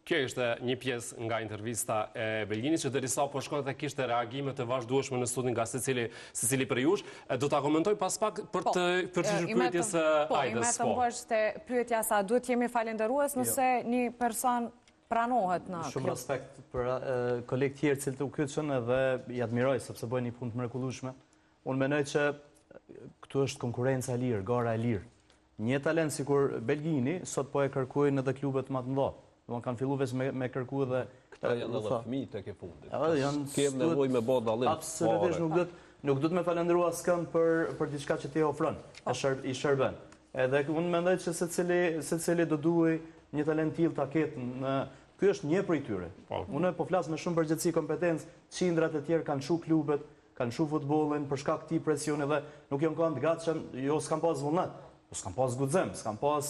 Kjo ishte një pjesë nga intervista e Belginit, që derisa po shkonte kishte reagime të vazhdueshme në studion nga secili për jush. Do ta komentoj pas pak për të pyetjes Ajdës. Po, i të pyetja sa duhet jemi falenderues nëse një person pranohet në Shumë respekt për kolegë tjerë cilë të u kyçën edhe i admiroj sepse bëjnë një punë të mrekullueshme. Unë mendoj që këtu është konkurenca e lirë, gara e lirë. Një talent sikur Belgini sot po e kërkojnë edhe klubet më të mëdha. Do kanë filluar veç me kërku edhe këta janë edhe fëmijë tek e fundit. Kemë nevojë me bë dallim. Absolutisht nuk duhet me falendërua skën për diçka që ti ofron, i shërben. Edhe unë mendoj që secili do duhej një talent tillë ta ketë në ky është një prej tyre. Unë po flas me shumë përgjegjësi, kompetencë, qindrat e tjerë kanë shu klubet, kanë shu futbollin për shkak të këtij presioni dhe nuk janë kanë të gatshëm, jo s'kan pas vullnet, po s'kan pas guxim, s'kan pas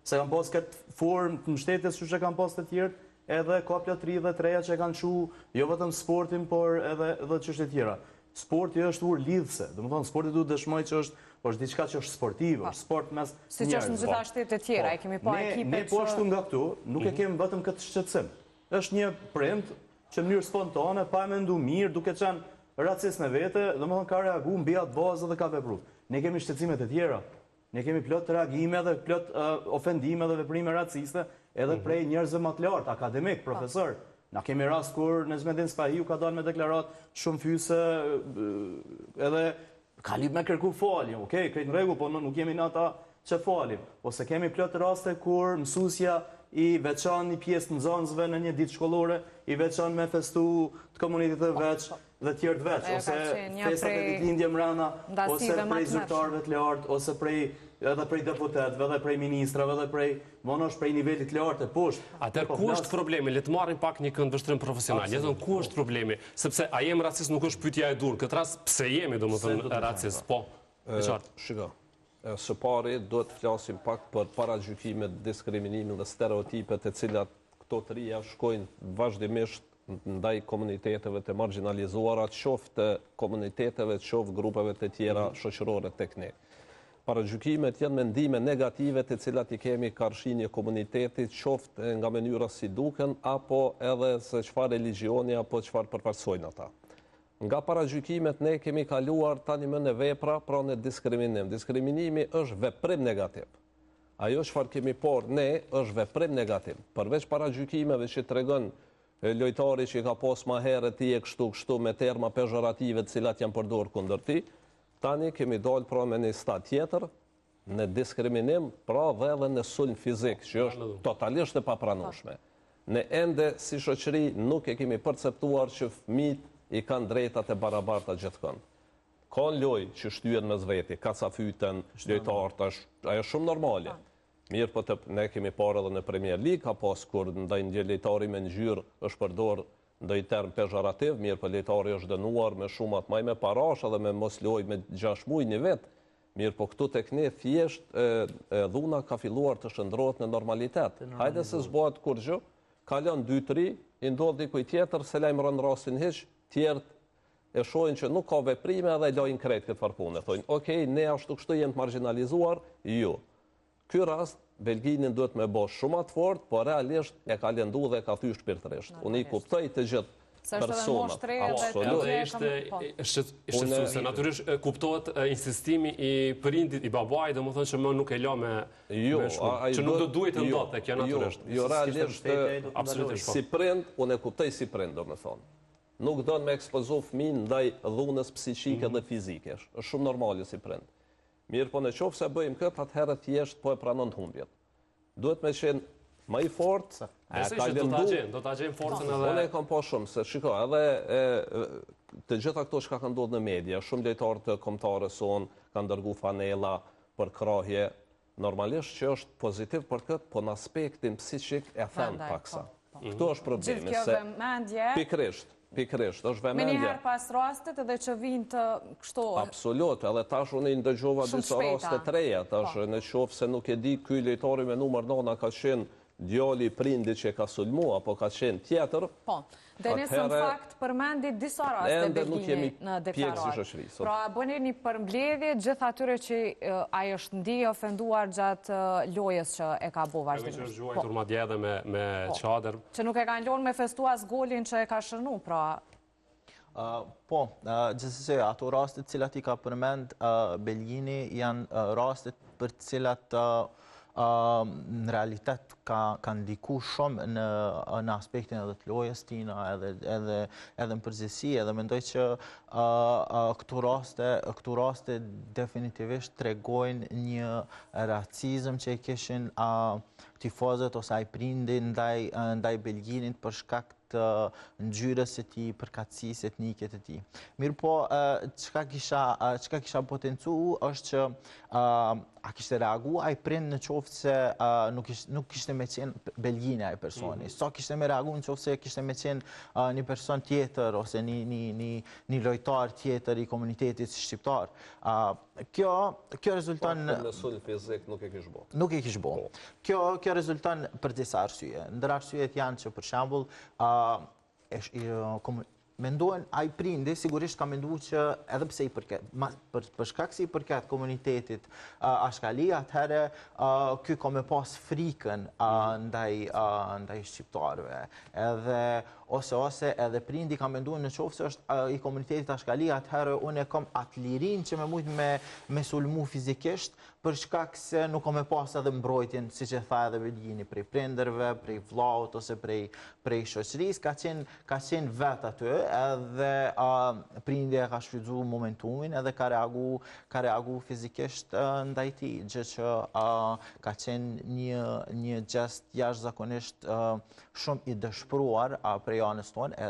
se kanë pas këtë formë të mbështetjes që kanë pas të tjerë, edhe ka plotëri dhe treja që kanë shu jo vetëm sportin, por edhe çështje tjera. Sporti është lidhse, domethënë sporti duhet dëshmoj që është diçka që është sportive, është sport mes njerëzve. Siç është në gjitha shtetet tjera, e kemi pa ekipe. Ne po ashtu nga këtu, nuk e kemi vetëm këtë shqetësim. Është një prind që në mënyrë spontane, pa mendu mirë, duke qenë racist në vete, domethënë ka reaguar mbi atë bazë dhe ka vepruar. Ne kemi shqetësimet e tjera. Ne kemi plot reagime dhe plot ofendime dhe veprime raciste edhe prej njerëzve më të lartë, akademik, profesor. Na kemi rast kur Nezmedin Spahiu ka dalë me deklarat shumë fyse edhe ka lip me kërku falim, okej, krejt në rregull, po nuk jemi në ata që falim. Ose kemi plot raste kur mësuesja i veçan një pjesë të nxënësve në një ditë shkollore, i veçan me festu të komunitetit të veç dhe tjerë të veç, ose festat e ditëlindje mbrana, ose prej zyrtarëve të lartë, ose edhe prej deputetëve, edhe prej ministrave, edhe prej nivelit të lartë e poshtë. Atëherë ku është problemi? Le të marrim pak një këndvështrim profesional. Jetën ku është problemi? Sepse a jemi racist nuk është pyetja e dur. Këtë rast pse jemi domethënë racist? Po. Shiko. Së pari duhet të flasim pak për paragjykimet, diskriminimin dhe stereotipet e cilat këto të rija shkojnë vazhdimisht ndaj komuniteteve të marginalizuara, qoftë komuniteteve, qoftë grupeve të tjera shoqërore tek ne. Paragjykimet janë mendime negative të cilat i kemi karshi një komunitetit, qoftë nga mënyra si duken, apo edhe se çfarë religioni apo çfarë përfaqësojnë ata. Nga paragjykimet ne kemi kaluar tani më në vepra, pra në diskriminim. Diskriminimi është veprim negativ. Ajo çfarë kemi por ne është veprim negativ. Përveç paragjykimeve që tregon lojtari që ka pas më herët ti e kështu me terma pejorative të cilat janë përdorur kundër ti, tani kemi dalë pra me një stat tjetër në diskriminim, pra dhe edhe në sulm fizik, që është totalisht e papranueshme. Ne ende si shoqëri nuk e kemi perceptuar që fëmijët i kanë drejtat e barabarta gjithkund. Ka lojë që shtyhen mes veti, kacafyten, lojtarët, ajo shumë normale. Mirë, po ne kemi parë edhe në Premier League, ka pas kur ndaj një lojtari me ngjyrë është përdor ndaj term pejorativ, mirë, po lojtari është dënuar me shumë atë me parash edhe me mos lojë me 6 muaj një vet. Mirë, po këtu tek ne thjesht dhuna ka filluar të shndrohet në normalitet. Hajde se s'bëhet kur gjë, kalon 2-3, i ndodh dikujt tjetër se lajmëron rastin hiç, tjerët e shohin që nuk ka veprime dhe lajnë krejt këtë farpune. Thonë, okej, ne ashtu kështu jemi të marginalizuar, jo. Ky rast, Belginin duhet me bosh shumë atë fort, po realisht e ka lëndu dhe ka thyer shpirtërisht. Unë i kuptoj të gjithë personat. Absolutisht. Natyrisht kuptohet insistimi i prindit, i babait, domethënë që më nuk e la me që nuk do duhet të ndodhte, kjo natyrisht. Jo, realisht si prind, unë e kuptoj si prind, domethënë. Nuk don me ekspozu fëmin ndaj dhunës psiqike dhe fizike. Është shumë normale si prind. Mirë, po në qoftë se bëjmë këtë, atëherë thjesht po e pranon të humbjet. Duhet me qenë më i fortë, do ta gjejmë forcën edhe. Unë e kam pa shumë, se shiko, edhe të gjitha këto që ka ndodhur në media, shumë lojtarë të kombëtarës sonë kanë dërguar fanella për krahje, normalisht që është pozitiv për këtë, po në aspektin psiqik e thënë paksa. Këto është problemi, se pikrisht, është vëmendje. Me njëherë pas rastet edhe që vinë të kështu. Absolut, edhe tash unë i ndëgjova disa raste të reja, tash në qoftë se nuk e di ky lojtari me numër 9 ka qenë djali prindi që ka sulmu, apo ka qenë tjetër... Po, Denis në fakt përmendi disa raste Belgjini në deklaratë. Pra, bëni një përmbledhje gjithë atyre që ai është ndi ofenduar gjatë lojës që e ka bo vazhdimisht. Që është gjuajtur madje edhe me çadër. Që nuk e kanë lënë me festuas golin që e ka shërnu, pra... Po, gjithsesi ato rastet cilat i ka përmend Belgjini janë rastet për cilat në realitet ka ndiku shumë në aspektin edhe të lojës tina, edhe në përgjithësi, edhe mendoj që këtu raste definitivisht tregojnë një racizëm që i kishin tifozët ose ai prindi ndaj Belgjinit për shkak të ngjyrës së tij, përkatësisë etnike të tij. Mirë po, çka kisha potencu është që a kishte reagu ai prind në qoftë se nuk kishte me qenë Belgjini ai personi. Sa kishte me reagu në qoftë se kishte me qenë një person tjetër ose një lojtar tjetër i komunitetit shqiptar. Kjo rezulton... Në sulm fizik nuk e kish bo. Nuk e kish bo. Kjo rezulton për disa arsye. Ndër arsyet janë që për shembull mendohen ai prindi sigurisht ka menduar që edhe pse i përket për shkak se i përket komunitetit Ashkali, atëherë ky ka me pas frikën ndaj shqiptarëve. Ose edhe prindi ka menduar në qoftë se është i komunitetit Ashkali, atëherë unë kam atë lirinë që më mujt me sulmu fizikisht për shkak se nuk ka me pas edhe mbrojtjen, siç e tha edhe Belgjini, prej prindërve, prej vllaut ose prej shoqërisë, ka qenë vet aty, edhe prindi e ka shfrytzuar momentumin edhe ka reagu fizikisht ndaj tij, gjë që ka qenë një gest jashtëzakonisht shumë i dëshpëruar prej anës tonë,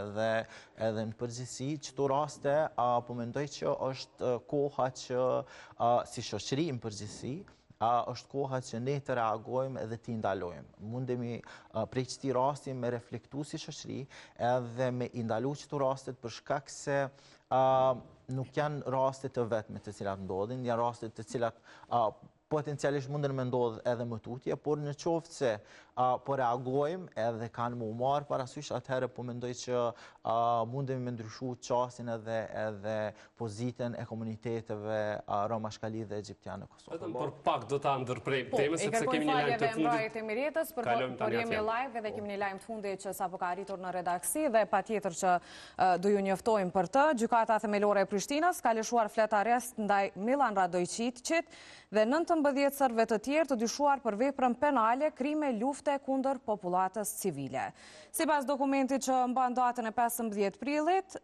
edhe në përgjithësi çdo raste po mendoj që është koha që si shoqëri në përgjithësi është koha që ne të reagojmë edhe të ndalojmë. Mundemi prej këtij rasti me reflektu si shoqëri edhe me ndalu këto rastet për shkak se nuk janë raste të vetme të cilat ndodhin, janë raste të cilat potencialisht mundën me ndodhë edhe më tutje, por në qoftë se po reagojmë edhe kanë më marë parasysh, atëherë po mendoj që mundemi me ndryshu qasjen edhe pozitën e komuniteteve Rom Ashkali dhe Egjiptian në Kosovë. Vetëm për pak do ta ndërprej temën sepse kemi një lajm të fundit. Por jemi live edhe kemi një lajm të fundit që sapo ka arritur në redaksi dhe patjetër që do ju njoftojmë për të. Gjykata themelore e Prishtinës ka lëshuar flet arrest ndaj Milan Radojčićit dhe 19 serbëve të tjerë të dyshuar për veprën penale, krime, lufte kundër popullatës civile. Sipas dokumentit që mban datën e 15 prillit,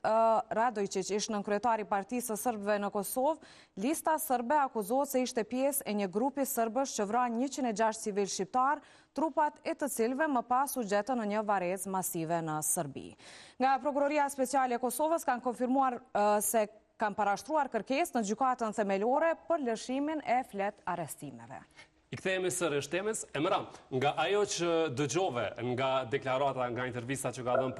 Radojčić ishte nënkryetari i Partisë së Serbëve në Kosovë. Lista serbe akuzohet se ishte pjesë e një grupi serbësh që vran 106 civil shqiptar, trupat e të cilëve më pas u gjetën në një varrezë masive në Serbi. Nga Prokuroria Speciale e Kosovës kanë konfirmuar se kanë parashtruar kërkesë në gjykatën themelore për lëshimin e flet arrestimeve. I kthehemi sërish temës. Emra, nga ajo që dëgjove nga deklarata, nga intervista që ka dhënë